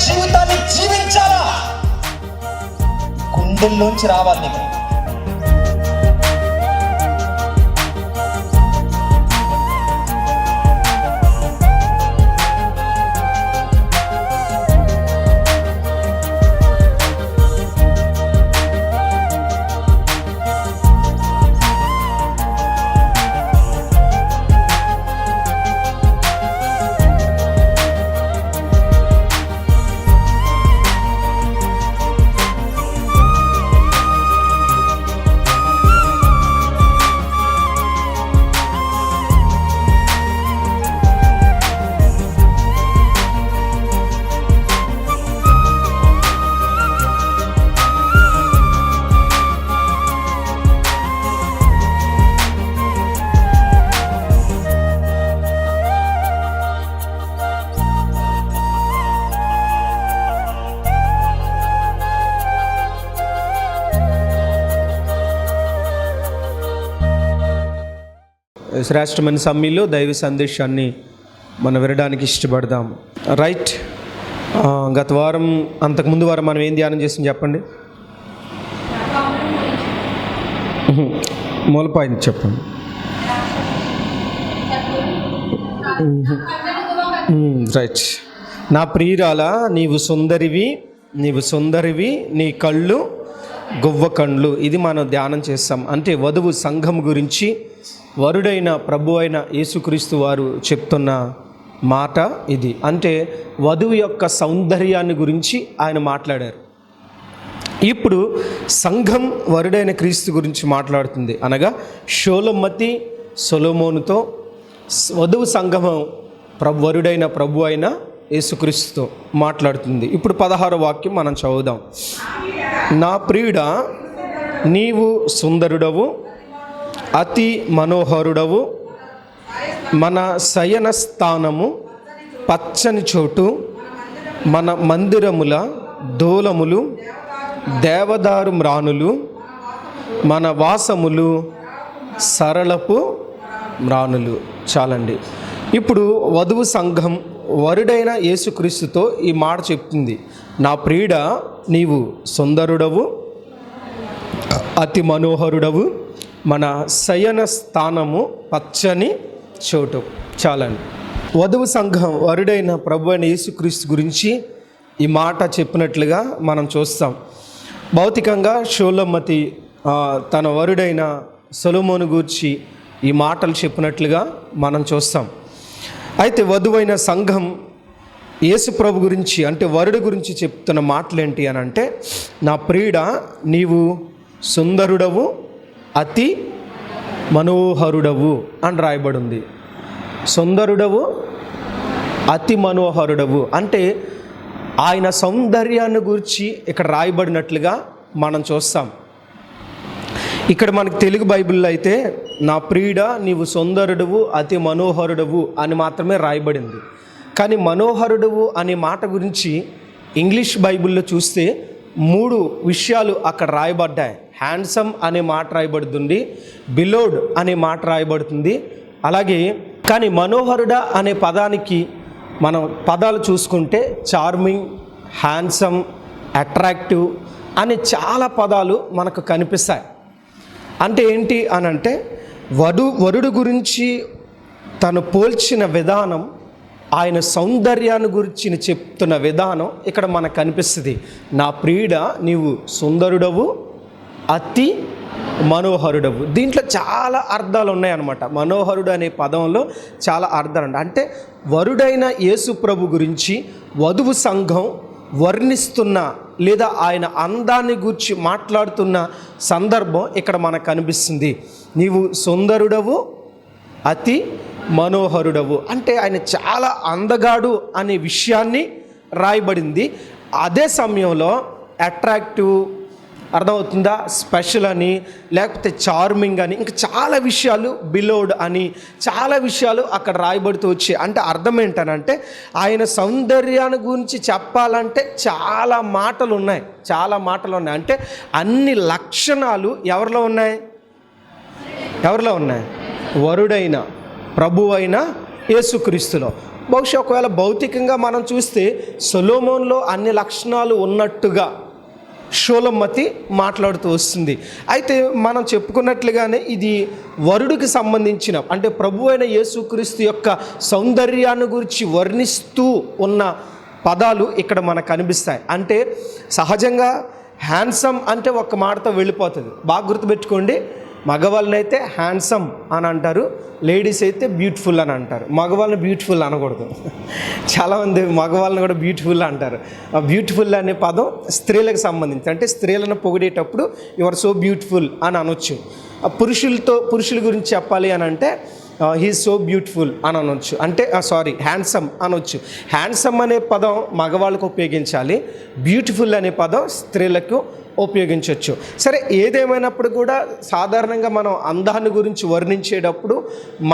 జీవితాన్ని జీవించాలా, గుండెల్లోంచి రావాలి నీకు. శ్రేష్టమైన సమయంలో దైవ సందేశాన్ని మనం వినడానికి ఇష్టపడదాం. రైట్, గత వారం అంతకుముందు వారం మనం ఏం ధ్యానం చేసాం చెప్పండి. మూలపాయింట్ చెప్పండి. రైట్. నా ప్రియురాలా, నీవు సుందరివి, నీ కళ్ళు గువ్వ కండ్లు. ఇది మనం ధ్యానం చేస్తాం. అంటే వధువు సంఘం గురించి వరుడైన ప్రభు అయిన యేసుక్రీస్తు వారు చెప్తున్న మాట ఇది. అంటే వధువు యొక్క సౌందర్యాన్ని గురించి ఆయన మాట్లాడారు. ఇప్పుడు సంఘం వరుడైన క్రీస్తు గురించి మాట్లాడుతుంది. అనగా షోలొమతి సొలొమోనుతో వధువు సంఘం వరుడైన ప్రభు అయిన యేసుక్రీస్తుతో మాట్లాడుతుంది. ఇప్పుడు 16వ వాక్యం మనం చదువుదాం. నా ప్రియుడా, నీవు సుందరుడవు, అతి మనోహరుడవు, మన శయన స్థానము పచ్చని చోటు, మన మందిరముల దూలములు దేవదారు మ్రానులు, మన వాసములు సరళపు మ్రానులు. చాలండి. ఇప్పుడు వధువు సంఘం వరుడైన యేసుక్రీస్తుతో ఈ మాట చెప్తుంది. నా ప్రియుడా, నీవు సుందరుడవు, అతి మనోహరుడవు, మన శయన స్థానము పచ్చని చోటు. చాలండి. వధువు సంఘం వరుడైన ప్రభు అయిన యేసుక్రీస్తు గురించి ఈ మాట చెప్పినట్లుగా మనం చూస్తాం. భౌతికంగా షోలొమతి తన వరుడైన సొలొమోను గూర్చి ఈ మాటలు చెప్పినట్లుగా మనం చూస్తాం. అయితే వధువైన సంఘం యేసు ప్రభు గురించి, అంటే వరుడు గురించి చెప్తున్న మాటలు ఏంటి అని అంటే, నా ప్రియుడా, నీవు సుందరుడవు, అతి మనోహరుడవు అని రాయబడి ఉంది. సుందరుడవు, అతి మనోహరుడవు అంటే ఆయన సౌందర్యాన్ని గురించి ఇక్కడ రాయబడినట్లుగా మనం చూస్తాం. ఇక్కడ మనకి తెలుగు బైబిల్లో అయితే నా ప్రియుడా, నీవు సుందరుడవు, అతి మనోహరుడవు అని మాత్రమే రాయబడింది. కానీ మనోహరుడవు అనే మాట గురించి ఇంగ్లీష్ బైబిల్లో చూస్తే 3 విషయాలు అక్కడ రాయబడ్డాయి. హ్యాండ్సమ్ అనే మాట రాయబడుతుంది, బిలోడ్ అనే మాట రాయబడుతుంది. అలాగే కానీ మనోహరుడా అనే పదానికి మనం పదాలు చూసుకుంటే చార్మింగ్, హ్యాండ్సమ్, అట్రాక్టివ్ అనే చాలా పదాలు మనకు కనిపిస్తాయి. అంటే ఏంటి అని అంటే వరుడు గురించి తను పోల్చిన విధానం, ఆయన సౌందర్యాన్ని గురించి చెప్తున్న విధానం ఇక్కడ మనకు కనిపిస్తుంది. నా ప్రియుడా, నీవు సుందరుడవు, అతి మనోహరుడవు. దీంట్లో చాలా అర్థాలు ఉన్నాయన్నమాట. మనోహరుడు అనే పదంలో చాలా అర్థాలు అంటే వరుడైన యేసు ప్రభు గురించి వధువు సంఘం వర్ణిస్తున్న లేదా ఆయన అందాన్ని గురించి మాట్లాడుతున్న సందర్భం ఇక్కడ మనకు కనిపిస్తుంది. నీవు సుందరుడవు, అతి మనోహరుడవు అంటే ఆయన చాలా అందగాడు అనే విషయాన్ని రాయబడింది. అదే సమయంలో అట్రాక్టివ్, అర్థమవుతుందా, స్పెషల్ అని, లేకపోతే చార్మింగ్ అని, ఇంకా చాలా విషయాలు, బిలోడ్ అని చాలా విషయాలు అక్కడ రాయబడుతూ వచ్చాయి. అంటే అర్థం ఏంటనంటే ఆయన సౌందర్యాన్ని గురించి చెప్పాలంటే చాలా మాటలు ఉన్నాయి. అంటే అన్ని లక్షణాలు ఎవరిలో ఉన్నాయి? వరుడైన ప్రభువైన యేసుక్రీస్తులో. బహుశా ఒకవేళ భౌతికంగా మనం చూస్తే సొలొమోన్లో అన్ని లక్షణాలు ఉన్నట్టుగా షూలమ్మతి మాట్లాడుతూ వస్తుంది. అయితే మనం చెప్పుకున్నట్లుగానే ఇది వరుడికి సంబంధించిన, అంటే ప్రభు అయిన యేసుక్రీస్తు యొక్క సౌందర్యాన్ని గురించి వర్ణిస్తూ ఉన్న పదాలు ఇక్కడ మనకు కనిపిస్తాయి. అంటే సహజంగా హ్యాండ్సమ్ అంటే ఒక్క మాటతో వెళ్ళిపోతుంది. బాగా గుర్తుపెట్టుకోండి, మగవాళ్ళనైతే హ్యాండ్సమ్ అని అంటారు, లేడీస్ అయితే బ్యూటిఫుల్ అని అంటారు. మగవాళ్ళని బ్యూటిఫుల్ అనకూడదు. చాలామంది మగవాళ్ళని కూడా బ్యూటిఫుల్ అంటారు. బ్యూటిఫుల్ అనే పదం స్త్రీలకు సంబంధించి, అంటే స్త్రీలను పొగిడేటప్పుడు యు ఆర్ సో బ్యూటిఫుల్ అని అనొచ్చు. పురుషుల గురించి చెప్పాలి అని అంటే హీఈస్ సో బ్యూటిఫుల్ అని అనొచ్చు, అంటే హ్యాండ్సమ్ అనొచ్చు. హ్యాండ్సమ్ అనే పదం మగవాళ్ళకు ఉపయోగించాలి, బ్యూటిఫుల్ అనే పదం స్త్రీలకు ఉపయోగించవచ్చు. సరే, ఏదేమైనప్పుడు కూడా సాధారణంగా మనం అందాన్ని గురించి వర్ణించేటప్పుడు,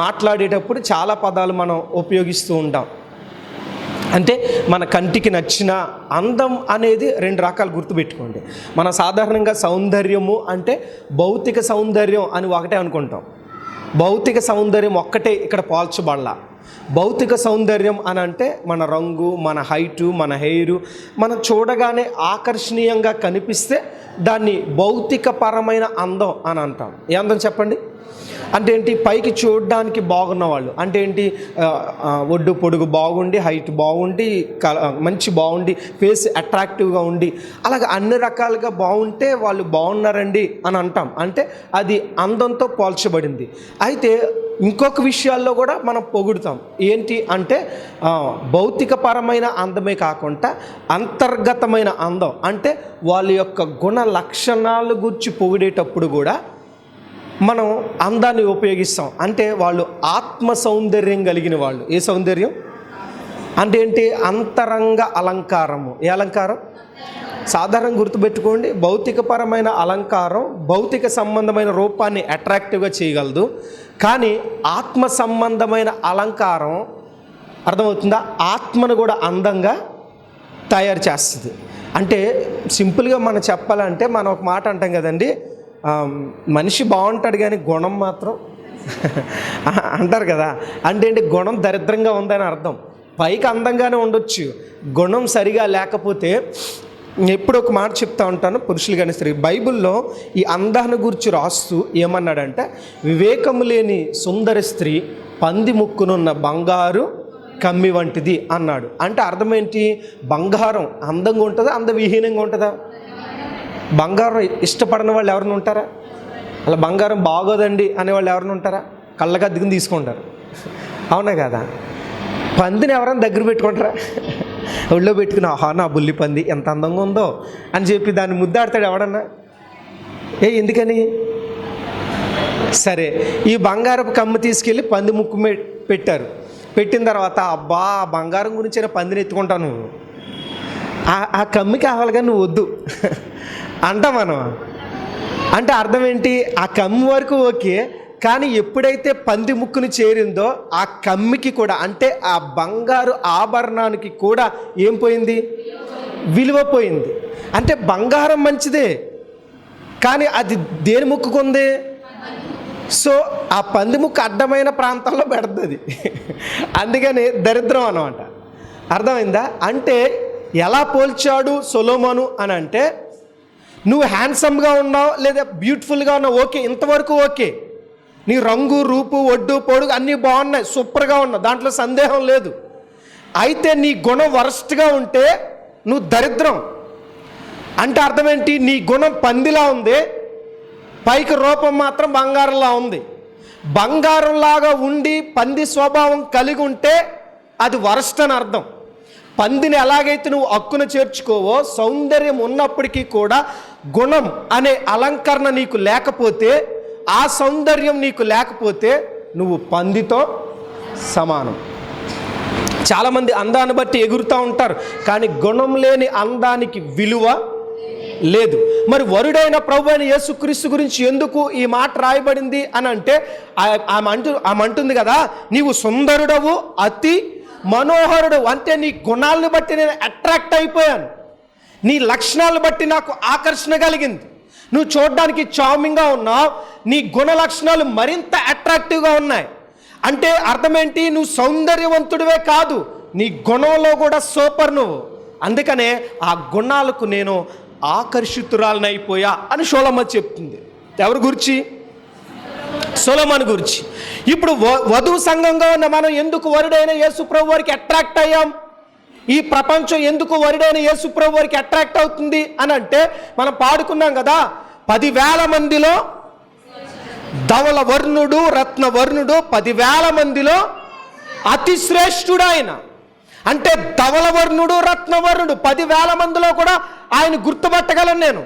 మాట్లాడేటప్పుడు చాలా పదాలు మనం ఉపయోగిస్తూ ఉంటాం. అంటే మన కంటికి నచ్చిన అందం అనేది రెండు రకాలు గుర్తుపెట్టుకోండి. మన సాధారణంగా సౌందర్యము అంటే భౌతిక సౌందర్యం అని ఒకటే అనుకుంటాం. భౌతిక సౌందర్యం ఒక్కటే ఇక్కడ పోల్చబడాల. భౌతిక సౌందర్యం అని అంటే మన రంగు, మన హైటు, మన హెయిరు, మనం చూడగానే ఆకర్షణీయంగా కనిపిస్తే దాన్ని భౌతిక పరమైన అందం అని అంటాం. ఏ అందం చెప్పండి? అంటే ఏంటి? పైకి చూడడానికి బాగున్న వాళ్ళు, అంటే ఏంటి? ఒడ్డు పొడుగు బాగుండి, హైట్ బాగుండి, మంచి బాగుండి, ఫేస్ అట్రాక్టివ్గా ఉండి, అలాగే అన్ని రకాలుగా బాగుంటే వాళ్ళు బాగున్నారండి అని అంటాం. అంటే అది అందంతో పోల్చబడింది. అయితే ఇంకొక విషయాల్లో కూడా మనం పొగుడుతాం. ఏంటి అంటే భౌతికపరమైన అందమే కాకుండా అంతర్గతమైన అందం, అంటే వాళ్ళ యొక్క గుణ లక్షణాలు గురించి పొగిడేటప్పుడు కూడా మనం అందాన్ని ఉపయోగిస్తాం. అంటే వాళ్ళు ఆత్మ సౌందర్యం కలిగిన వాళ్ళు. ఏ సౌందర్యం అంటే ఏంటి? అంతరంగ అలంకారము. ఏ అలంకారం? సాధారణంగా గుర్తుపెట్టుకోండి, భౌతికపరమైన అలంకారం భౌతిక సంబంధమైన రూపాన్ని అట్రాక్టివ్గా చేయగలదు, కానీ ఆత్మ సంబంధమైన అలంకారం, అర్థమవుతుందా, ఆత్మను కూడా అందంగా తయారు చేస్తుంది. అంటే సింపుల్గా మనం చెప్పాలంటే మనం ఒక మాట అంటాం కదండి, మనిషి బాగుంటాడు కానీ గుణం మాత్రం అంటారు కదా. అంటే ఏంటి? గుణం దరిద్రంగా ఉందని అర్థం. పైకి అందంగానే ఉండొచ్చు, గుణం సరిగా లేకపోతే. ఎప్పుడు ఒక మాట చెప్తా ఉంటాను, పురుషులు కానీ స్త్రీ, బైబిల్లో ఈ అందాన్ని గురించి రాస్తూ ఏమన్నాడంటే, వివేకము లేని సుందర స్త్రీ పంది ముక్కునున్న బంగారు కమ్మి వంటిది అన్నాడు. అంటే అర్థం ఏంటి? బంగారం అందంగా ఉంటుందా, అందవిహీనంగా ఉంటుందా? బంగారం ఇష్టపడిన వాళ్ళు ఎవరైనా ఉంటారా? అలా బంగారం బాగోదండి అనేవాళ్ళు ఎవరైనా ఉంటారా? కళ్ళకి అద్దెకుని తీసుకుంటారు, అవునా కదా? పందిని ఎవరైనా దగ్గర పెట్టుకుంటారా? ఒళ్ళో పెట్టుకుని ఆహా నా బుల్లి పంది ఎంత అందంగా ఉందో అని చెప్పి దాన్ని ముద్దాడతాడు ఎవడన్నా? ఎందుకని? సరే, ఈ బంగారపు కమ్మ తీసుకెళ్ళి పంది ముక్కు పెట్టారు. పెట్టిన తర్వాత అబ్బా బంగారం గురించి పందిని ఎత్తుకుంటాను, ఆ కమ్మి కావాలి కానీ నువ్వు వద్దు అంట మనం. అంటే అర్థం ఏంటి? ఆ కమ్మి వరకు ఓకే, కానీ ఎప్పుడైతే పంది ముక్కుని చేరిందో ఆ కమ్మికి కూడా, అంటే ఆ బంగారు ఆభరణానికి కూడా ఏం పోయింది? విలువ పోయింది. అంటే బంగారం మంచిదే, కానీ అది దేని ముక్కుకుంది? సో ఆ పంది ముక్కు అడ్డమైన ప్రాంతాల్లో పెడుతుంది, అందుకని దరిద్రం అన్నమాట. అర్థమైందా? అంటే ఎలా పోల్చాడు సొలొమోను అని అంటే, నువ్వు హ్యాండ్సమ్గా ఉన్నావు లేదా బ్యూటిఫుల్గా ఉన్నావు, ఓకే, ఇంతవరకు ఓకే, నీ రంగు, రూపు, ఒడ్డు, పొడుగు అన్నీ బాగున్నాయి, సూపర్గా ఉన్నావు, దాంట్లో సందేహం లేదు. అయితే నీ గుణం వరస్ట్గా ఉంటే నువ్వు దరిద్రం. అంటే అర్థం ఏంటి? నీ గుణం పందిలా ఉంది, పైకి రూపం మాత్రం బంగారంలా ఉంది. బంగారంలాగా ఉండి పంది స్వభావం కలిగి ఉంటే అది వరస్ట్ అని అర్థం. పందిని ఎలాగైతే నువ్వు హక్కున చేర్చుకోవో, సౌందర్యం ఉన్నప్పటికీ కూడా గుణం అనే అలంకరణ నీకు లేకపోతే, ఆ సౌందర్యం నీకు లేకపోతే నువ్వు పందితో సమానం. చాలామంది అందాన్ని బట్టి ఎగురుతూ ఉంటారు, కానీ గుణం లేని అందానికి విలువ లేదు. మరి వరుడైన ప్రభు అయిన యేసుక్రీస్తు గురించి ఎందుకు ఈ మాట రాయబడింది అని అంటే, ఆమె అంటుంది కదా, నీవు సుందరుడవు, అతి మనోహరుడు. అంటే నీ గుణాలను బట్టి నేను అట్రాక్ట్ అయిపోయాను, నీ లక్షణాలను బట్టి నాకు ఆకర్షణ కలిగింది, నువ్వు చూడడానికి చార్మింగ్గా ఉన్నావు, నీ గుణ లక్షణాలు మరింత అట్రాక్టివ్గా ఉన్నాయి. అంటే అర్థం ఏంటి? నువ్వు సౌందర్యవంతుడివే కాదు, నీ గుణంలో కూడా సూపర్ నువ్వు. అందుకనే ఆ గుణాలకు నేను ఆకర్షితురాలనైపోయా అని సొలొమోను చెప్తుంది. ఎవరి గురించి? సొలొమోను గురించి. ఇప్పుడు వధువు సంఘంగా ఉన్న మనం ఎందుకు వరుడైన యేసు ప్రభు వారికి అట్రాక్ట్ అయ్యాం? ఈ ప్రపంచం ఎందుకు వరుడైన యేసు ప్రభు వారికి అట్రాక్ట్ అవుతుంది అని అంటే, మనం పాడుకున్నాం కదా, 10,000 మందిలో ధవల వర్ణుడు రత్న వర్ణుడు 10,000 మందిలో అతి శ్రేష్ఠుడు ఆయన. అంటే ధవల వర్ణుడు రత్నవర్ణుడు 10,000 మందిలో కూడా ఆయన గుర్తుపట్టగలను నేను.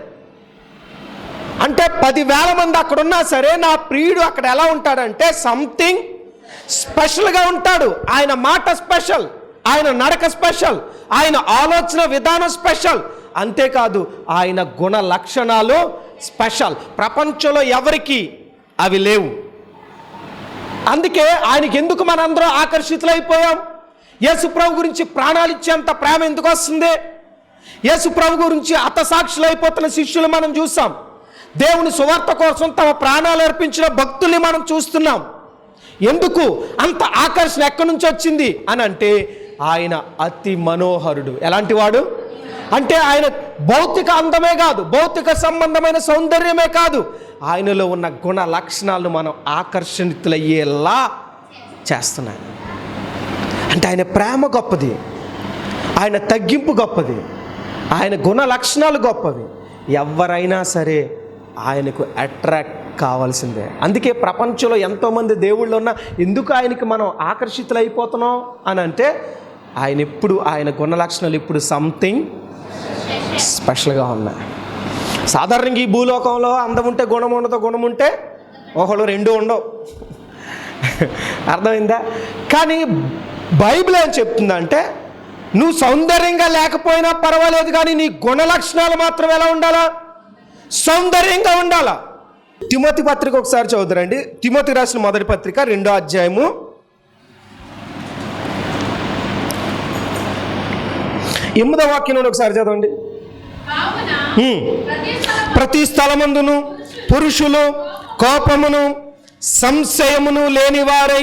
అంటే 10,000 మంది అక్కడ ఉన్నా సరే నా ప్రియుడు అక్కడ ఎలా ఉంటాడంటే సంథింగ్ స్పెషల్గా ఉంటాడు. ఆయన మాట స్పెషల్, ఆయన నడక స్పెషల్, ఆయన ఆలోచన విధానం స్పెషల్. అంతేకాదు ఆయన గుణ లక్షణాలు స్పెషల్. ప్రపంచంలో ఎవరికి అవి లేవు. అందుకే ఆయనకి ఎందుకు మనందరం ఆకర్షితులైపోయాం? యేసుప్రభు గురించి ప్రాణాలు ఇచ్చేంత ప్రేమ ఎందుకు వస్తుంది? యేసుప్రభు గురించి హతసాక్షులైపోతున్న శిష్యులు మనం చూసాం. దేవుని సువార్త కోసం తమ ప్రాణాలు అర్పించిన భక్తుల్ని మనం చూస్తున్నాం. ఎందుకు అంత ఆకర్షణ ఎక్కడి నుంచి వచ్చింది అని అంటే, ఆయన అతి మనోహరుడు. ఎలాంటి వాడు అంటే, ఆయన భౌతిక అందమే కాదు, భౌతిక సంబంధమైన సౌందర్యమే కాదు, ఆయనలో ఉన్న గుణ లక్షణాలను మనం ఆకర్షితులయ్యేలా చేస్తున్నాయి. అంటే ఆయన ప్రేమ గొప్పది, ఆయన తగ్గింపు గొప్పది, ఆయన గుణ లక్షణాలు గొప్పవి. ఎవరైనా సరే ఆయనకు అట్రాక్ట్ కావాల్సిందే. అందుకే ప్రపంచంలో ఎంతోమంది దేవుళ్ళు ఉన్నా ఎందుకు ఆయనకి మనం ఆకర్షితులైపోతున్నాం అని అంటే, ఆయన ఎప్పుడు ఆయన గుణ లక్షణాలు ఇప్పుడు సంథింగ్ స్పెషల్గా ఉన్నాయి. సాధారణంగా ఈ భూలోకంలో అందం ఉంటే గుణం ఉండదు, గుణం ఉంటే ఒకళ్ళు రెండు ఉండవు. అర్థమైందా? కానీ బైబిల్ ఏం చెప్తుందంటే, నువ్వు సౌందర్యంగా లేకపోయినా పర్వాలేదు, కానీ నీ గుణ లక్షణాలు మాత్రం ఎలా ఉండాలా? సౌందర్యంగా ఉండాలా. తిమోతి పత్రిక ఒకసారి చదువుతారండి. తిమోతి రాసిన మొదటి పత్రిక 2వ అధ్యాయము 8వ వాక్యం నుండి ఒకసారి చదవండి. ప్రతి స్థలమందును పురుషులు కోపమును సంశయమును లేనివారై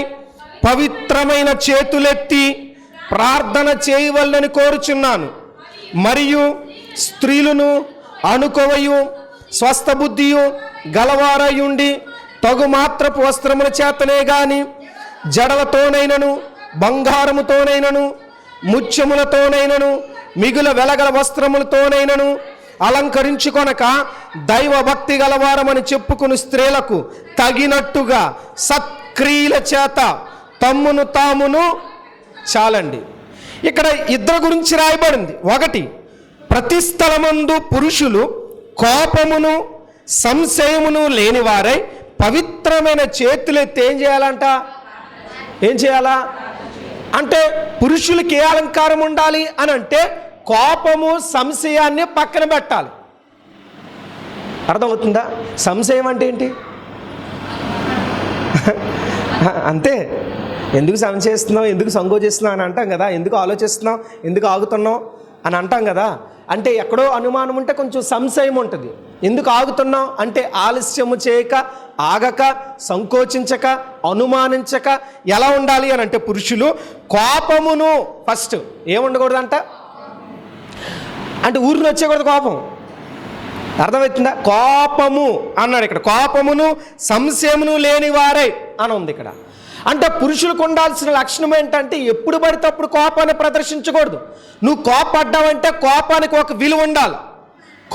పవిత్రమైన చేతులెత్తి ప్రార్థన చేయవలనని కోరుచున్నాను. మరియు స్త్రీలను అనుకోవయు స్వస్థ బుద్ధియు గలవారయుండి తగు మాత్రపు వస్త్రముల చేతనే గాని జడలతోనైనను బంగారముతోనైనను ముత్యములతోనైనను మిగుల వెలగల వస్త్రములతోనైనను అలంకరించుకొనక దైవ భక్తి గలవారమని చెప్పుకుని స్త్రీలకు తగినట్టుగా సత్క్రియల చేత తమ్మును తామును చాలండి. ఇక్కడ ఇద్దరు గురించి రాయబడింది. ఒకటి, ప్రతి స్థలమందు పురుషులు కోపమును సంశయమును లేనివారై పవిత్రమైన చేతులెత్తి ఏం చేయాలంట? ఏం చేయాలా అంటే, పురుషులకి ఏ అలంకారం ఉండాలి అని అంటే, కోపము సంశయాన్ని పక్కన పెట్టాలి. అర్థమవుతుందా? సంశయం అంటే ఏంటి? అంతే. ఎందుకు సంశయిస్తున్నావు, ఎందుకు సంకోచిస్తున్నావు అని అంటాం కదా, ఎందుకు ఆలోచిస్తున్నావు, ఎందుకు ఆగుతున్నావు అని అంటాం కదా. అంటే ఎక్కడో అనుమానం ఉంటే కొంచెం సంశయం ఉంటుంది. ఎందుకు ఆగుతున్నావు అంటే, ఆలస్యము చేయక, ఆగక, సంకోచించక, అనుమానించక ఎలా ఉండాలి అని అంటే, పురుషులు కోపమును ఫస్ట్ ఏముండకూడదంట అంటే ఊరిని వచ్చేకూడదు కోపం. అర్థమవుతుందా? కోపము అన్నాడు ఇక్కడ. కోపమును సంశయమును లేని వారే అని ఉంది ఇక్కడ. అంటే పురుషులకు ఉండాల్సిన లక్షణం ఏంటంటే, ఎప్పుడు పడితే అప్పుడు కోపాన్ని ప్రదర్శించకూడదు. నువ్వు కోపడ్డావంటే కోపానికి ఒక విలువ ఉండాలి,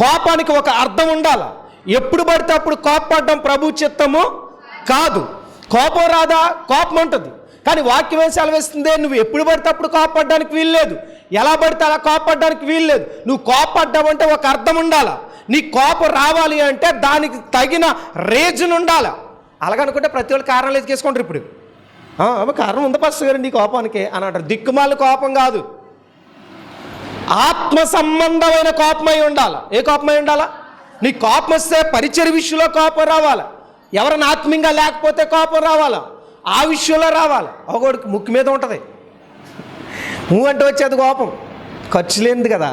కోపానికి ఒక అర్థం ఉండాలి. ఎప్పుడు పడితే అప్పుడు కోపపడ్డం ప్రభు చిత్తము కాదు. కోపం రాదా? కోపం ఉంటుంది. కానీ వాక్యం ఏం సెలవిస్తుంది? నువ్వు ఎప్పుడు పడితే అప్పుడు కోపపడ్డానికి వీల్లేదు, ఎలా పడితే అలా కోపపడ్డానికి వీల్లేదు. నువ్వు కోపడ్డావంటే ఒక అర్థం ఉండాలి. నీ కోపం రావాలి అంటే దానికి తగిన రీజన్ ఉండాలి. అలాగనుకుంటే ప్రతి ఒళ్ళు కారణాలు ఎత్తుకేసుకుంటారు. ఇప్పుడు కారణం ఉంది పాస్టర్ గారు నీ కోపానికి అని అంటారు. దిక్కుమాల కోపం కాదు, ఆత్మ సంబంధమైన కోపమై ఉండాలి. ఏ కోపమై ఉండాలా? నీ కోపం వస్తే పరిచర్య విషయంలో కోపం రావాలి, ఎవరైనా ఆత్మీయంగా లేకపోతే కోపం రావాలా, ఆ విషయంలో రావాలి. ఒకడికి ముక్కు మీద ఉంటుంది, నువ్వు అంటే వచ్చేది కోపం. ఖర్చు లేనిది కదా,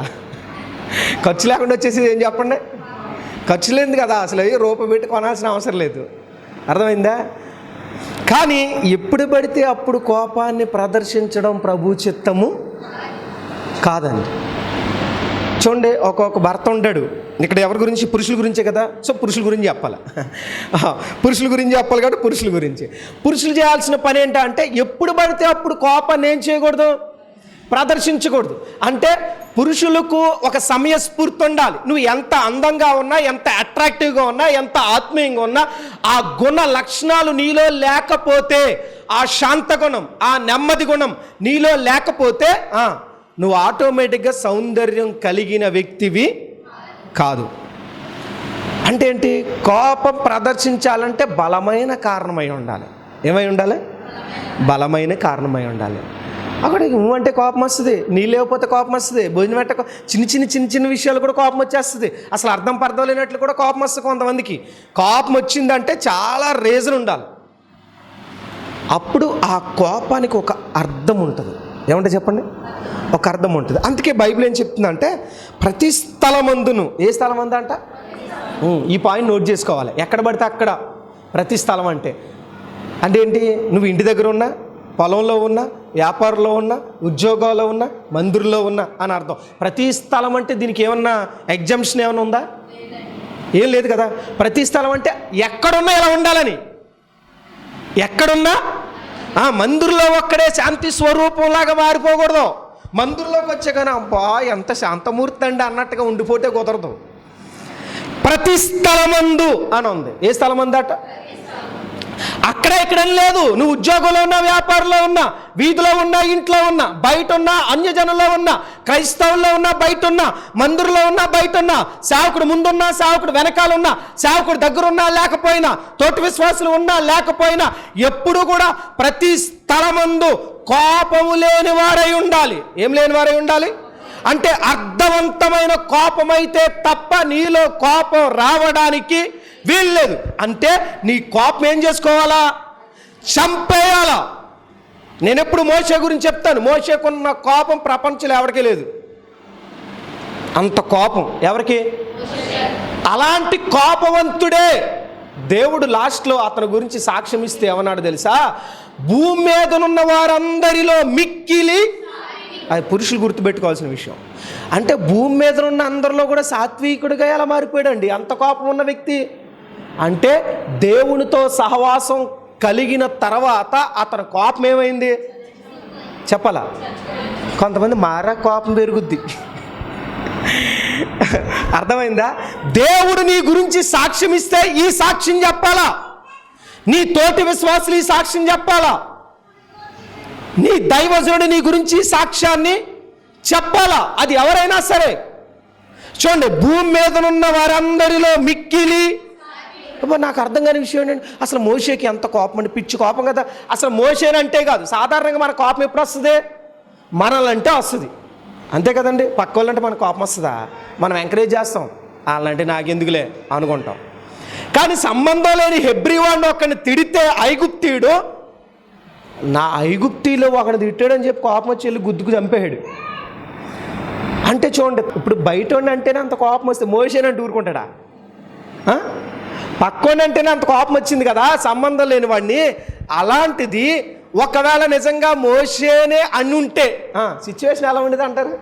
ఖర్చు లేకుండా వచ్చేసి ఏం చెప్పండి? ఖర్చు లేనిది కదా, అసలు రూపాయి పెట్టి కొనాల్సిన అవసరం లేదు. అర్థమైందా? కానీ ఎప్పుడు పడితే అప్పుడు కోపాన్ని ప్రదర్శించడం ప్రభు చిత్తము కాదండి. చూడండి, ఒక్కొక్క భర్త ఉంటాడు. ఇక్కడ ఎవరి గురించి? పురుషుల గురించే కదా. సో పురుషుల గురించి చెప్పాలి. పురుషుల గురించి చెప్పాలి కాబట్టి పురుషుల గురించి. పురుషులు చేయాల్సిన పని ఏంటంటే ఎప్పుడు పడితే అప్పుడు కోపాన్ని ఏం చేయకూడదు? ప్రదర్శించకూడదు. అంటే పురుషులకు ఒక సమయస్ఫూర్తి ఉండాలి. నువ్వు ఎంత అందంగా ఉన్నా, ఎంత అట్రాక్టివ్గా ఉన్నా, ఎంత ఆత్మీయంగా ఉన్నా, ఆ గుణ లక్షణాలు నీలో లేకపోతే, ఆ శాంత గుణం, ఆ నెమ్మది గుణం నీలో లేకపోతే నువ్వు ఆటోమేటిక్గా సౌందర్యం కలిగిన వ్యక్తివి కాదు. అంటే ఏంటి? కోపం ప్రదర్శించాలంటే బలమైన కారణమై ఉండాలి. ఏమై ఉండాలి? బలమైన కారణమై ఉండాలి. అక్కడ నువ్వు అంటే కోపం వస్తుంది, నీ లేకపోతే కోపం వస్తుంది, భోజనం పెట్ట చిన్న చిన్న విషయాలు కూడా కోపం వచ్చేస్తుంది. అసలు అర్థం లేనట్లు కూడా కోపం వస్తుంది కొంతమందికి. కోపం వచ్చిందంటే చాలా రీజన్ ఉండాలి. అప్పుడు ఆ కోపానికి ఒక అర్థం ఉంటుంది. ఏమంటే చెప్పండి? ఒక అర్థం ఉంటుంది. అందుకే బైబిల్ ఏం చెప్తుందంటే ప్రతి స్థలమందును, ఏ స్థలం అందంట? ఈ పాయింట్ నోట్ చేసుకోవాలి. ఎక్కడ పడితే అక్కడ ప్రతి స్థలం అంటే ఏంటి? నువ్వు ఇంటి దగ్గర ఉన్నా, పొలంలో ఉన్నా, వ్యాపారంలో ఉన్నా, ఉద్యోగాల్లో ఉన్నా, మందిరంలో ఉన్నా అని అర్థం. ప్రతి స్థలం అంటే దీనికి ఏమన్నా ఎగ్జామ్షన్ ఏమైనా ఉందా? ఏం లేదు కదా. ప్రతి స్థలం అంటే ఎక్కడున్నా ఎలా ఉండాలని. ఎక్కడున్నా మందిరంలో ఒక్కడే శాంతి స్వరూపంలాగా మారిపోకూడదు. మందిరంలోకి వచ్చే కానీ అబ్బా ఎంత శాంతమూర్తి అండి అన్నట్టుగా ఉండిపోతే కుదరదు. ప్రతి స్థలమందు అని ఉంది. ఏ స్థలమందట? అక్కడ ఇక్కడ లేదు. నువ్వు ఉద్యోగంలో ఉన్నా, వ్యాపారంలో ఉన్నా, వీధిలో ఉన్నా, ఇంట్లో ఉన్నా, బయట ఉన్నా, అన్యజనుల్లో ఉన్నా, క్రైస్తవుల్లో ఉన్నా, బయట ఉన్నా, మందిరంలో ఉన్నా, బయట ఉన్నా, సేవకుడు ముందున్నా, సేవకుడు వెనకాల ఉన్నా, సేవకుడు దగ్గరున్నా లేకపోయినా, తోటి విశ్వాసులు ఉన్నా లేకపోయినా, ఎప్పుడు కూడా ప్రతి స్థలమందు కోపము లేని వారై ఉండాలి. ఏం లేని వారై ఉండాలి అంటే అర్థవంతమైన కోపమైతే తప్ప నీలో కోపం రావడానికి వీల్లేదు. అంటే నీ కోపం ఏం చేసుకోవాలా? చంపేయాలా. నేను ఎప్పుడు మోషే గురించి చెప్తాను. మోషేకున్న కోపం ప్రపంచంలో ఎవరికీ లేదు. అంత కోపం ఎవరికి? అలాంటి కోపవంతుడే దేవుడు లాస్ట్లో అతని గురించి సాక్ష్యం ఇస్తే ఏమన్నాడు తెలుసా? భూమి మీదనున్న వారందరిలో మిక్కిలి, అది పురుషులు గుర్తుపెట్టుకోవాల్సిన విషయం. అంటే భూమి మీద ఉన్న అందరిలో కూడా సాత్వికుడిగా ఎలా మారిపోయాడండి అంత కోపం ఉన్న వ్యక్తి. అంటే దేవునితో సహవాసం కలిగిన తర్వాత అతని కోపం ఏమైంది చెప్పాలా? కొంతమంది మారా కోపం పెరుగుద్ది. అర్థమైందా? దేవుడు నీ గురించి సాక్ష్యం ఇస్తే ఈ సాక్ష్యం చెప్పాలా? నీ తోటి విశ్వాసులు ఈ సాక్ష్యం చెప్పాలా? నీ దైవజనుడు నీ గురించి సాక్ష్యాన్ని చెప్పాలా? అది ఎవరైనా సరే. చూడండి, భూమి మీదనున్న వారందరిలో మిక్కిలి. నాకు అర్థం కాని విషయం ఏంటంటే అసలు మోషేకి ఎంత కోపం అండి, పిచ్చి కోపం కదా. అసలు మోషేనంటే కాదు, సాధారణంగా మన కోపం ఎప్పుడు వస్తుంది? మనల్నంటే వస్తుంది, అంతే కదండి. పక్క వాళ్ళంటే మనకు కోపం వస్తుందా? మనం ఎంకరేజ్ చేస్తాం, వాళ్ళంటే నాకెందుకులే అనుకుంటాం. కానీ సంబంధం లేని హెబ్రీవాడిని ఒకరిని తిడితే ఐగుప్తీయుడు, నా ఐగుప్తీలో ఒకడు తిట్టాడని చెప్పి కోపం వచ్చి వెళ్ళి గుద్దుకు చంపేయాడు. అంటే చూడండి, ఇప్పుడు బయట అంటేనే అంత కోపం వస్తే మోషేనంటే ఊరుకుంటాడా? పక్కోండి అంటేనే అంత కోపం వచ్చింది కదా సంబంధం లేని వాడిని. అలాంటిది ఒకవేళ నిజంగా మోషేనే అనుంటే సిచ్యువేషన్ ఎలా ఉండేది అంటారు?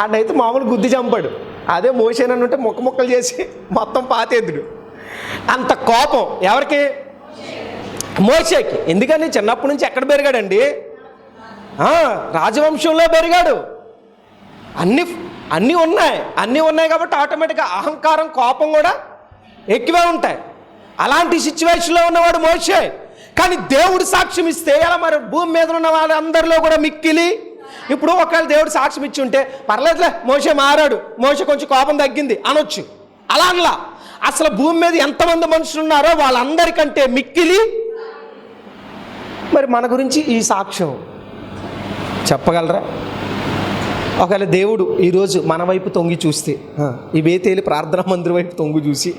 ఆడైతే మామూలు గుద్ది చంపాడు. అదే మోషేనని ఉంటే ముక్కలు చేసి మొత్తం పాతేద్దుడు. అంత కోపం ఎవరికి? మోషేకి. ఎందుకని చిన్నప్పటి నుంచి ఎక్కడ పెరిగాడండి? రాజవంశంలో పెరిగాడు. అన్నీ ఉన్నాయి కాబట్టి ఆటోమేటిక్గా అహంకారం, కోపం కూడా ఎక్కువే ఉంటాయి. అలాంటి సిచ్యువేషన్లో ఉన్నవాడు మోషే. కానీ దేవుడు సాక్ష్యం ఇస్తే ఎలా మరి? భూమి మీద ఉన్న వాళ్ళందరిలో కూడా మిక్కిలి. ఇప్పుడు ఒకవేళ దేవుడు సాక్ష్యం ఇచ్చి ఉంటే పర్లేదులే మోషే మారాడు, మోషే కొంచెం కోపం తగ్గింది అనొచ్చు. అలా అనలా. అసలు భూమి మీద ఎంతమంది మనుషులు ఉన్నారో వాళ్ళందరికంటే మిక్కిలి. మరి మన గురించి ఈ సాక్ష్యం చెప్పగలరా? ఒకవేళ దేవుడు ఈరోజు మన వైపు తొంగి చూస్తే, ఈ బేతేలి ప్రార్థనా మందిరం వైపు తొంగి చూసి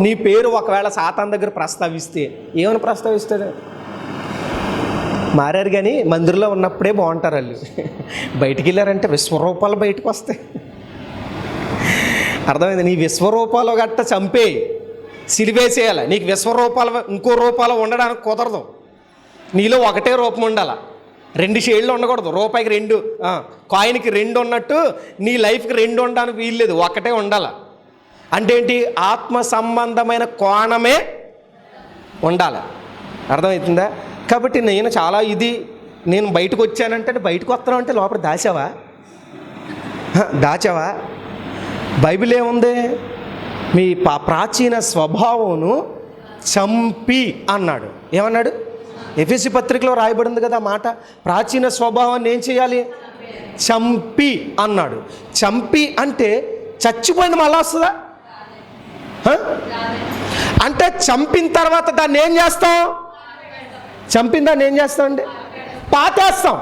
నీ పేరు ఒకవేళ సాతాన్ దగ్గర ప్రస్తావిస్తే ఏమని ప్రస్తావిస్తాడు? మారారు కానీ మందిరంలో ఉన్నప్పుడే బాగుంటారు వాళ్ళు, బయటికి వెళ్ళారంటే విశ్వరూపాలు బయటకు వస్తాయి. అర్థమైంది? నీ విశ్వరూపాలు గట్ట చంపే సిలివేసేయాలి. నీకు విశ్వరూపాలు ఇంకో రూపాలు ఉండడానికి కుదరదు. నీలో ఒకటే రూపం ఉండాలి, 2 షేడ్లు ఉండకూడదు. రూపాయికి 2, కాయిన్కి 2 ఉన్నట్టు నీ లైఫ్కి 2 ఉండడానికి వీల్లేదు, ఒకటే ఉండాలి. అంటే ఏంటి? ఆత్మ సంబంధమైన కోణమే ఉండాలి. అర్థమవుతుందా? కాబట్టి నేను చాలా నేను బయటకు వచ్చానంటే బయటకు వస్తాను అంటే లోపల దాచావా? బైబిల్ ఏముంది? మీ ప్రాచీన స్వభావమును చంపి అన్నాడు. ఏమన్నాడు? ఎఫెసీ పత్రికలో రాయబడింది కదా మాట. ప్రాచీన స్వభావాన్ని ఏం చేయాలి? చంపి అన్నాడు. చంపి అంటే చచ్చిపోయింది మళ్ళా వస్తుందా? అంటే చంపిన తర్వాత దాన్ని ఏం చేస్తాం? చంపిన దాన్ని ఏం చేస్తాం అండి? పాతేస్తాం.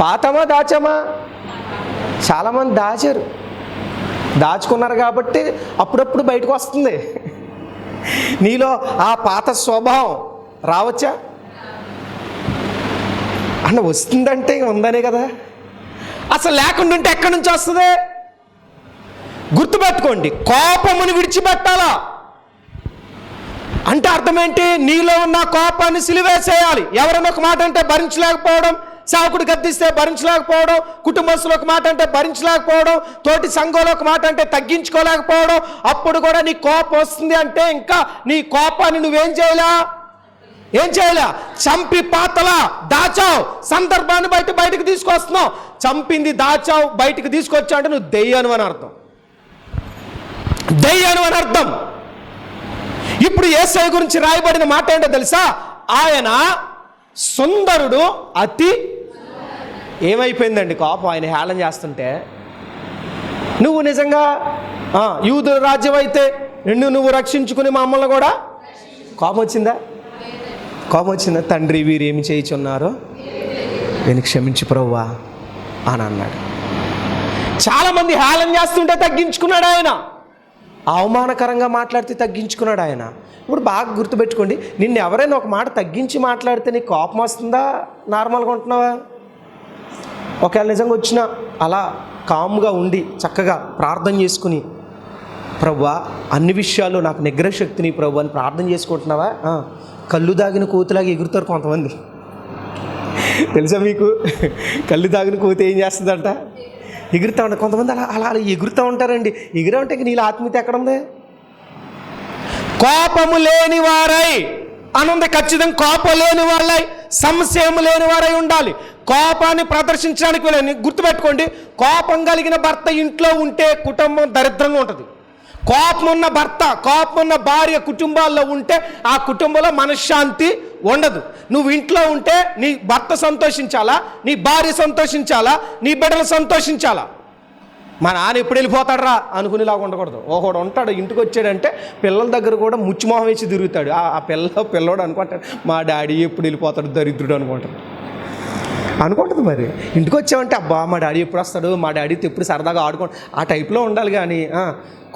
పాతమా దాచామా? చాలామంది దాచారు, దాచుకున్నారు కాబట్టి అప్పుడప్పుడు బయటకు వస్తుంది. నీలో ఆ పాత స్వభావం రావచ్చా? అన్న వస్తుందంటే ఉందనే కదా. అసలు లేకుండా ఉంటే ఎక్కడి నుంచి వస్తుంది? గుర్తుపెట్టుకోండి, కోపమును విడిచిపెట్టాలా అంటే అర్థం ఏంటి? నీలో ఉన్న కోపాన్ని సిలివేసేయాలి. ఎవరైనా ఒక మాట అంటే భరించలేకపోవడం, సేవకుడు గద్దిస్తే భరించలేకపోవడం, కుటుంబస్తులు ఒక మాట అంటే భరించలేకపోవడం, తోటి సంఘంలో ఒక మాట అంటే తగ్గించుకోలేకపోవడం. అప్పుడు కూడా నీ కోపం వస్తుంది అంటే ఇంకా నీ కోపాన్ని నువ్వేం చేయలే? చంపి పాతలా దాచావు. సందర్భాన్ని బయటకు తీసుకొస్తున్నావు. చంపింది దాచావు, బయటకు తీసుకొచ్చావు అంటే నువ్వు దెయ్యాను అని అర్థం. ఇప్పుడు యేసయ్య గురించి రాయబడిన మాట ఏంటో తెలుసా? ఆయన సుందరుడు, అతి ఏమైపోయిందండి కోపం ఆయన హేళన చేస్తుంటే. నువ్వు నిజంగా యూదుల రాజ్యం అయితే నువ్వు రక్షించుకుని మమ్మల్ని కూడా కోపం వచ్చిందా? తండ్రి వీరు ఏమి చేయుచున్నారో నేను క్షమించు ప్రభువా అని అన్నాడు. చాలామంది హేళన చేస్తుంటే తగ్గించుకున్నాడు ఆయన, అవమానకరంగా మాట్లాడితే తగ్గించుకున్నాడు ఆయన. ఇప్పుడు బాగా గుర్తుపెట్టుకోండి, నిన్ను ఎవరైనా ఒక మాట తగ్గించి మాట్లాడితే నీకు కోపం వస్తుందా? నార్మల్గా ఉంటున్నావా? ఒకవేళ నిజంగా వచ్చినా అలా కామ్గా ఉండి చక్కగా ప్రార్థన చేసుకుని, ప్రభువా అన్ని విషయాల్లో నాకు నిగ్రహ శక్తిని ప్రభు అని ప్రార్థన చేసుకుంటున్నావా? కళ్ళు దాగిన కోతిలాగా ఎగురుతారు కొంతమంది. తెలుసా మీకు? కళ్ళు దాగిన కోతి ఏం చేస్తుందంట? ఎగురుతూ ఉంటారు. కొంతమంది అలా ఎగురుతూ ఉంటారండి. ఎగురా ఉంటే నీళ్ళ ఆత్మీయత ఎక్కడుంది? కోపము లేని వారై అనుంది. ఖచ్చితంగా కోపం లేని వాళ్ళై, సంశయం లేని వారై ఉండాలి. కోపాన్ని ప్రదర్శించడానికి వెళ్ళని గుర్తుపెట్టుకోండి. కోపం కలిగిన భర్త ఇంట్లో ఉంటే కుటుంబం దరిద్రంగా ఉంటుంది. కోపం ఉన్న భర్త, కోపం ఉన్న భార్య కుటుంబాల్లో ఉంటే ఆ కుటుంబంలో మనశ్శాంతి ఉండదు. నువ్వు ఇంట్లో ఉంటే నీ భర్త సంతోషించాలా, నీ భార్య సంతోషించాలా, నీ బిడ్డలు సంతోషించాలా. మా నాన్న ఎప్పుడు వెళ్ళిపోతాడరా అనుకునేలాగా ఉండకూడదు. ఒకడు ఉంటాడు ఇంటికి వచ్చాడంటే పిల్లల దగ్గర కూడా ముచ్చిమోహం వేసి తిరుగుతాడు. ఆ పిల్లోడు అనుకుంటాడు మా డాడీ ఎప్పుడు వెళ్ళిపోతాడు దరిద్రుడు అనుకుంటుంది. మరి ఇంటికి వచ్చామంటే అబ్బా మా డాడీ ఎప్పుడు వస్తాడు, మా డాడీతో ఎప్పుడు సరదాగా ఆడుకోండి, ఆ టైప్లో ఉండాలి. కానీ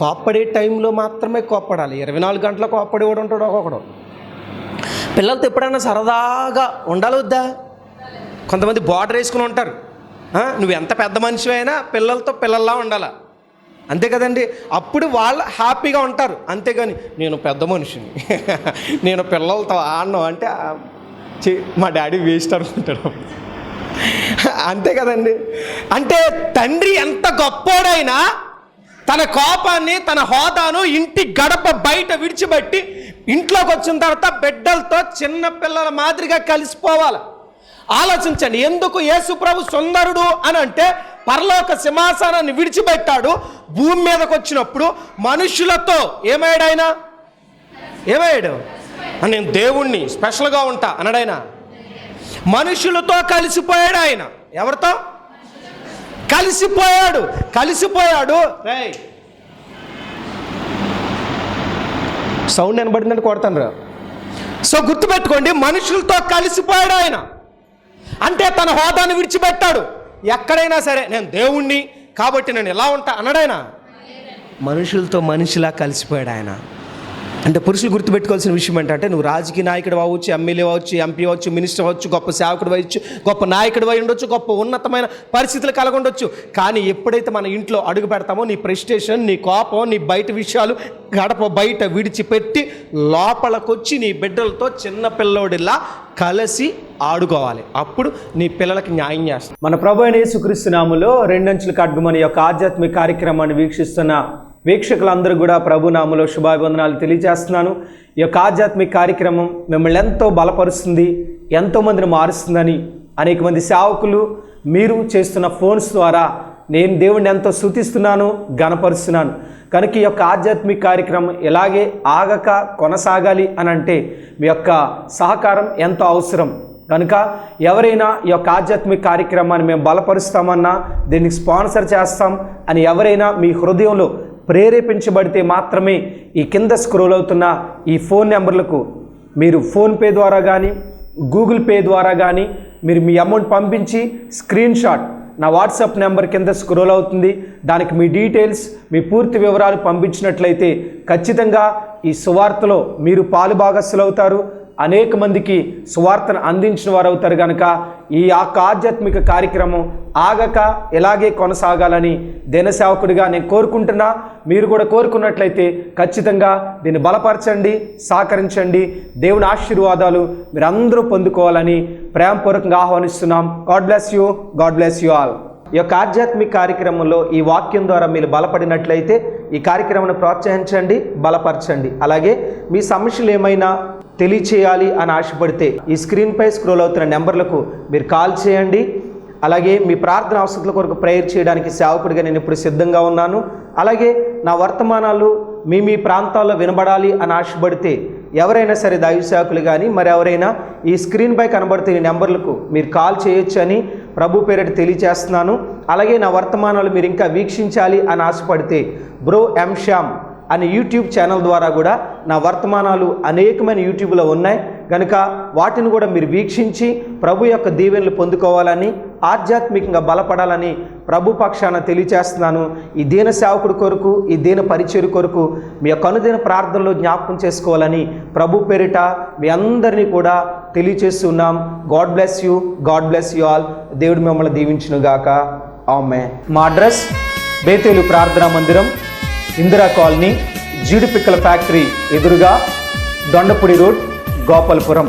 కోప్పడే టైంలో మాత్రమే కోప్పడాలి. 24 గంటల కోప్పడేవాడు ఉంటాడు ఒక్కొక్కడు. పిల్లలతో ఎప్పుడైనా సరదాగా ఉండాలి వద్దా? కొంతమంది బార్డర్ వేసుకుని ఉంటారు. నువ్వు ఎంత పెద్ద మనిషి అయినా పిల్లలతో పిల్లల్లా ఉండాలా, అంతే కదండి. అప్పుడు వాళ్ళు హ్యాపీగా ఉంటారు. అంతేగాని నేను పెద్ద మనిషిని నేను పిల్లలతో ఆడను అంటే మా డాడీ వేస్ట్ అనుకుంటాడు. అంతే కదండి. అంటే తండ్రి ఎంత గొప్పోడైనా తన కోపాన్ని, తన హోదాను ఇంటి గడప బయట విడిచిపెట్టి ఇంట్లోకి వచ్చిన తర్వాత బిడ్డలతో చిన్న పిల్లల మాదిరిగా కలిసిపోవాలి. ఆలోచించండి, ఎందుకు యేసు ప్రభు సుందరుడు అని అంటే పరలోక సింహాసనాన్ని విడిచిపెట్టాడు. భూమి మీదకి వచ్చినప్పుడు మనుషులతో ఏమయ్యాడు? నేను దేవుణ్ణి స్పెషల్గా ఉంటా అన్నాడాయన. మనుషులతో కలిసిపోయాడు ఆయన. ఎవరితో కలిసిపోయాడు? సౌండ్ వినబడిందంటే కొడతాను. సో గుర్తుపెట్టుకోండి, మనుషులతో కలిసిపోయాడు ఆయన. అంటే తన హోదాను విడిచిపెట్టాడు. ఎక్కడైనా సరే నేను దేవుణ్ణి కాబట్టి నేను ఎలా ఉంటా అన్నాడాయన. మనుషులతో మనిషిలా కలిసిపోయాడు ఆయన. అంటే పురుషులు గుర్తుపెట్టుకోవాల్సిన విషయం ఏంటంటే, నువ్వు రాజకీయ నాయకుడు అవ్వచ్చు, ఎమ్మెల్యే అవ్వచ్చు, ఎంపీ అవ్వచ్చు, మినిస్టర్ అవ్వచ్చు, గొప్ప సేవకుడు అవ్వచ్చు, గొప్ప నాయకుడు అయి ఉండొచ్చు, గొప్ప ఉన్నతమైన పరిస్థితులు కలగొండొచ్చు. కానీ ఎప్పుడైతే మన ఇంట్లో అడుగు పెడతామో నీ ప్రెస్టేషన్, నీ కోపం, నీ బయట విషయాలు గడప బయట విడిచిపెట్టి లోపలికొచ్చి నీ బిడ్డలతో చిన్న పిల్లోడిలా కలిసి ఆడుకోవాలి. అప్పుడు నీ పిల్లలకి న్యాయం చేస్తాం. మన ప్రభు అయిన యేసుక్రీస్తు నామములో రెండంచుల ఖడ్గమని యొక్క ఆధ్యాత్మిక కార్యక్రమాన్ని వీక్షిస్తున్న వీక్షకులందరూ కూడా ప్రభు నామములో శుభాభివందనాలు తెలియజేస్తున్నాను. ఈ యొక్క ఆధ్యాత్మిక కార్యక్రమం మిమ్మల్ని ఎంతో బలపరుస్తుంది, ఎంతోమందిని మారుస్తుందని అనేక మంది సేవకులు మీరు చేస్తున్న ఫోన్స్ ద్వారా నేను దేవుడిని ఎంతో స్తుతిస్తున్నాను, గణపరుస్తున్నాను. కనుక ఈ యొక్క ఆధ్యాత్మిక కార్యక్రమం ఇలాగే ఆగక కొనసాగాలి అని అంటే మీ యొక్క సహకారం ఎంతో అవసరం. కనుక ఎవరైనా ఈ యొక్క ఆధ్యాత్మిక కార్యక్రమాన్ని మేము బలపరుస్తామన్నా, దీనికి స్పాన్సర్ చేస్తాం అని ఎవరైనా మీ హృదయంలో ప్రేరేపించబడితే మాత్రమే ఈ కింద స్క్రోల్ అవుతున్న ఈ ఫోన్ నెంబర్లకు మీరు ఫోన్పే ద్వారా కానీ గూగుల్ పే ద్వారా కానీ మీరు మీ అమౌంట్ పంపించి స్క్రీన్ షాట్ నా వాట్సాప్ నెంబర్ కింద స్క్రోల్ అవుతుంది, దానికి మీ డీటెయిల్స్, మీ పూర్తి వివరాలు పంపించినట్లయితే ఖచ్చితంగా ఈ సువార్తలో మీరు పాలుభాగస్తులు అవుతారు, అనేక మందికి సువార్తను అందించిన వారు అవుతారు. కనుక ఈ ఆధ్యాత్మిక కార్యక్రమం ఆగక ఇలాగే కొనసాగాలని దినసేవకుడిగా నేను కోరుకుంటున్నా. మీరు కూడా కోరుకున్నట్లయితే ఖచ్చితంగా దీన్ని బలపరచండి, సహకరించండి. దేవుని ఆశీర్వాదాలు మీరు అందరూ పొందుకోవాలని ప్రేమపూర్వకంగా ఆహ్వానిస్తున్నాం. God bless you, God bless you all. ఈ యొక్క ఆధ్యాత్మిక కార్యక్రమంలో ఈ వాక్యం ద్వారా మీరు బలపడినట్లయితే ఈ కార్యక్రమాన్ని ప్రోత్సహించండి, బలపరచండి. అలాగే మీ సమస్యలు ఏమైనా తెలియచేయాలి అని ఆశపడితే ఈ స్క్రీన్పై స్క్రోల్ అవుతున్న నెంబర్లకు మీరు కాల్ చేయండి. అలాగే మీ ప్రార్థన అవసరాల కొరకు ప్రేయర్ చేయడానికి సేవకుడిగా నేను ఇప్పుడు సిద్ధంగా ఉన్నాను. అలాగే నా వర్తమానాలు మీ ప్రాంతాల్లో వినబడాలి అని ఆశపడితే ఎవరైనా సరే దైవ సేవకులు కానీ మరి ఎవరైనా ఈ స్క్రీన్పై కనబడుతున్న నెంబర్లకు మీరు కాల్ చేయొచ్చు అని ప్రభు పేరిట తెలియజేస్తున్నాను. అలాగే నా వర్తమానాలు మీరు ఇంకా వీక్షించాలి అని ఆశపడితే బ్రో ఎం శ్యామ్ అనే యూట్యూబ్ ఛానల్ ద్వారా కూడా నా వర్తమానాలు అనేకమైన యూట్యూబ్లో ఉన్నాయి. కనుక వాటిని కూడా మీరు వీక్షించి ప్రభు యొక్క దీవెనలు పొందుకోవాలని, ఆధ్యాత్మికంగా బలపడాలని ప్రభు పక్షాన తెలియజేస్తున్నాను. ఈ దీన సేవకుడి కొరకు, ఈ దీన పరిచర్య కొరకు మీ యొక్క అనుదిన ప్రార్థనలో జ్ఞాపకం చేసుకోవాలని ప్రభు పేరిట మీ అందరినీ కూడా తెలియజేస్తున్నాం. God bless you, God bless you all. దేవుడు మిమ్మల్ని దీవించునుగాక. ఆమేన్. మా అడ్రస్ బేతేలు ప్రార్థనా మందిరం, ఇందిరా కాలనీ, జీడిపిక్కల ఫ్యాక్టరీ ఎదురుగా, దొండపూడి రోడ్, గోపాలపురం.